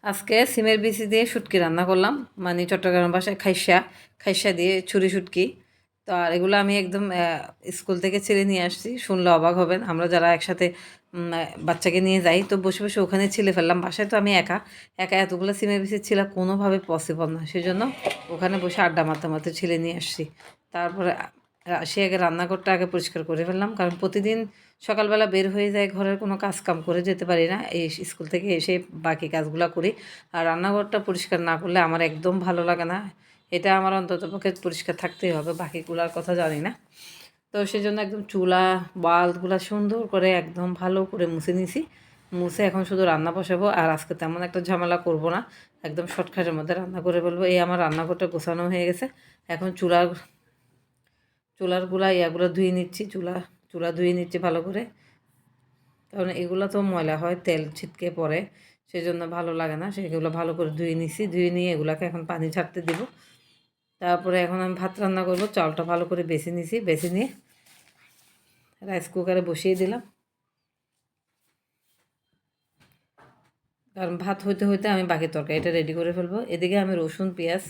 আজকে সিমের বিচি দিয়ে শুটকি রান্না করলাম, মানে চট্টগ্রাম ভাষায় খাইসা খাইসা দিয়ে ছুরি শুটকি। তো আর এগুলো আমি একদম স্কুল থেকে ছেড়ে নিয়ে আসছি, শুনলে অবাক হবেন। আমরা যারা একসাথে বাচ্চাকে নিয়ে যাই, তো বসে বসে ওখানে ছিলে ফেললাম। বাসায় তো আমি একা একা এতগুলো সিমের বিচি ছিল কোনোভাবে পসিবল না, সেই জন্য ওখানে বসে আড্ডা মারতে মারতে ছিলে নিয়ে আসছি। তারপরে সে আগে রান্নাঘরটা আগে পরিষ্কার করে ফেললাম, কারণ প্রতিদিন সকালবেলা বের হয়ে যায়, ঘরের কোনো কাজ কাম করে যেতে পারি না, এই স্কুল থেকে এসে বাকি কাজগুলো করি। আর রান্নাঘরটা পরিষ্কার না করলে আমার একদম ভালো লাগে না। এটা আমার অন্ততপক্ষে পরিষ্কার থাকতেই হবে, বাকিগুলোর কথা জানি না। তো সেই জন্য একদম চুলা বাল্বগুলো সুন্দর করে একদম ভালো করে মুছে নিছি। মুছে এখন শুধু রান্না বসাবো, আর আজকে তেমন একটা ঝামেলা করব না, একদম শর্টকাটের মধ্যে রান্না করে ফেলবো। এই আমার রান্নাঘরটা গোছানো হয়ে গেছে। এখন চুলার ইয়াগুলো ধুয়ে নিচ্ছি, চুলা ধুয়ে নিচ্ছি ভালো করে, কারণ এগুলো তো ময়লা হয়, তেল ছিটকে পড়ে, সেই জন্য ভালো লাগে না। সেগুলো ভালো করে ধুয়ে নিছি, ধুয়ে নিয়ে এগুলোকে এখন পানি ছাড়তে দিব। তারপরে এখন আমি ভাত রান্না করব। চালটা ভালো করে বেছে নিছি, বেছে নিয়ে রাইস কুকারে বসিয়ে দিলাম, কারণ ভাত হইতে হইতে আমি বাকি তরকারিটা রেডি করে ফেলবো। এদিকে আমি রসুন পেঁয়াজ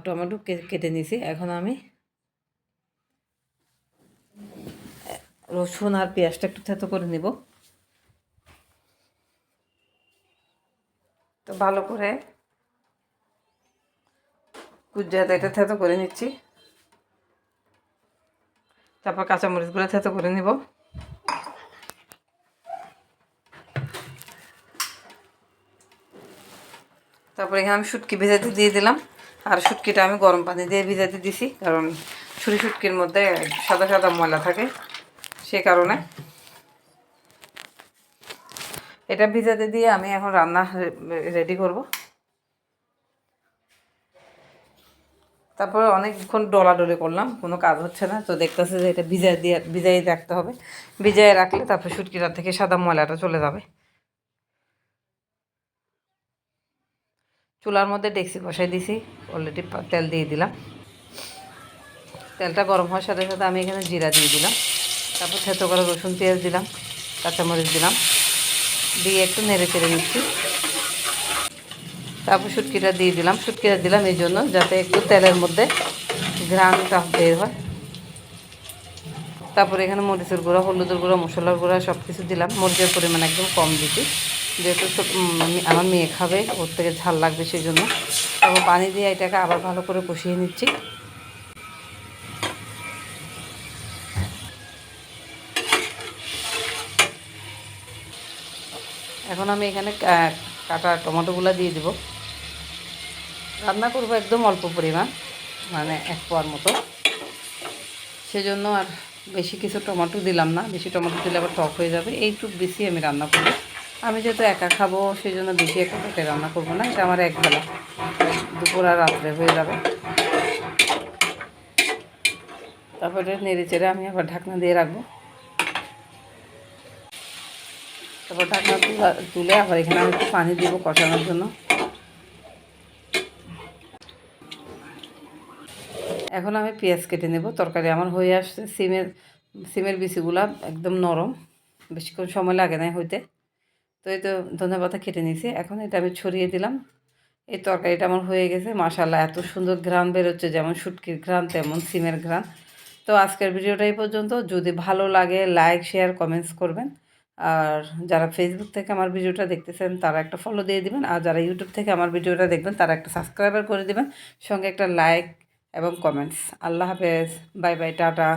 টমেটো কেটে নিছি। এখন আমি রসুন আর পেঁয়াজটা একটু থেতো করে নিব। তো ভালো করে কুজাতে এটা থেতো করে নিচ্ছি। তারপর কাঁচামরিচগুলো থেতো করে নিব। তারপরে এখানে আমি শুটকি ভেজাতে দিয়ে দিলাম, আর শুটকিটা আমি গরম পানি দিয়ে ভিজাতে দিছি, কারণ ছুরি শুটকির মধ্যে সাদা সাদা ময়লা থাকে, সে কারণে এটা ভিজাতে দিয়ে আমি এখন রান্না রেডি করব। তারপরে অনেকক্ষণ ডলাডলি করলাম, কোনো কাজ হচ্ছে না, তো দেখতেছে যে এটা ভিজাই রাখতে হবে। ভিজাই রাখলে তারপর শুটকিটা থেকে সাদা ময়লাটা চলে যাবে। চুলার মধ্যে ডেকচি বসাই দিছি, অলরেডি তেল দিয়ে দিলাম। তেলটা গরম হওয়ার সাথে সাথে আমি এখানে জিরা দিয়ে দিলাম, তারপর থেতো করে রসুন পেঁয়াজ দিলাম, কাঁচামরিচ দিলাম, দিয়ে একটু নেড়ে চেড়ে নিচ্ছি। তারপর শুটকিটা দিয়ে দিলাম। শুটকিটা দিলাম এই জন্য যাতে একটু তেলের মধ্যে ঘ্রাণটা বের হয়। তারপরে এখানে মরিচের গুঁড়া, হলুদের গুঁড়া, মশলার গুঁড়া সব কিছু দিলাম। মরিচের পরিমাণ একদম কম দিচ্ছি, যেহেতু আমার মেয়ে খাবে, ওর থেকে ঝাল লাগবে সেই জন্য। তারপর পানি দিয়ে এটাকে আবার ভালো করে কষিয়ে নিচ্ছি। এখন আমি এখানে কাটা টমেটোগুলো দিয়ে দিব। রান্না করবো একদম অল্প পরিমাণ, মানে 1 পোয়ার মতো, সেজন্য আর বেশি কিছু টমেটো দিলাম না। বেশি টমেটো দিলে আবার টক হয়ে যাবে। এইটুকু বেশি আমি রান্না করব। আমি যেহেতু একা খাবো, সেই জন্য বেশি একটা তরকারি রান্না করবো না। এটা আমার একবেলা, দুপুর আর রাত্রে হয়ে যাবে। তারপরে নেড়ে চেড়ে আমি আবার ঢাকনা দিয়ে রাখবো। তারপর ঢাকনা তুলে আবার এখানে আমি একটু পানি দিব কষানোর জন্য। এখন আমি পেঁয়াজ কেটে নেব। তরকারি আমার হয়ে আসছে। সিমের বিচিগুলা একদম নরম, বেশিক্ষণ সময় লাগে না হইতে। তো এই তো ধনেপাতা কেটে নিয়েছি, এখন এটা আমি ছড়িয়ে দিলাম। এই তরকারিটা আমার হয়ে গেছে। মাশাআল্লাহ, এত সুন্দর ঘ্রাণ বেরোচ্ছে, যেমন শুটকির ঘ্রাণ তেমন সিমের ঘ্রাণ। তো আজকের ভিডিওটা এই পর্যন্ত। যদি ভালো লাগে লাইক শেয়ার কমেন্টস করবেন, আর যারা ফেসবুক থেকে আমার ভিডিওটা দেখতেছেন তারা একটা ফলো দিয়ে দিবেন, আর যারা ইউটিউব থেকে আমার ভিডিওটা দেখবেন তারা একটা সাবস্ক্রাইবার করে দিবেন, সঙ্গে একটা লাইক এবং কমেন্টস। আল্লাহ হাফেজ, বাই বাই, টাটা।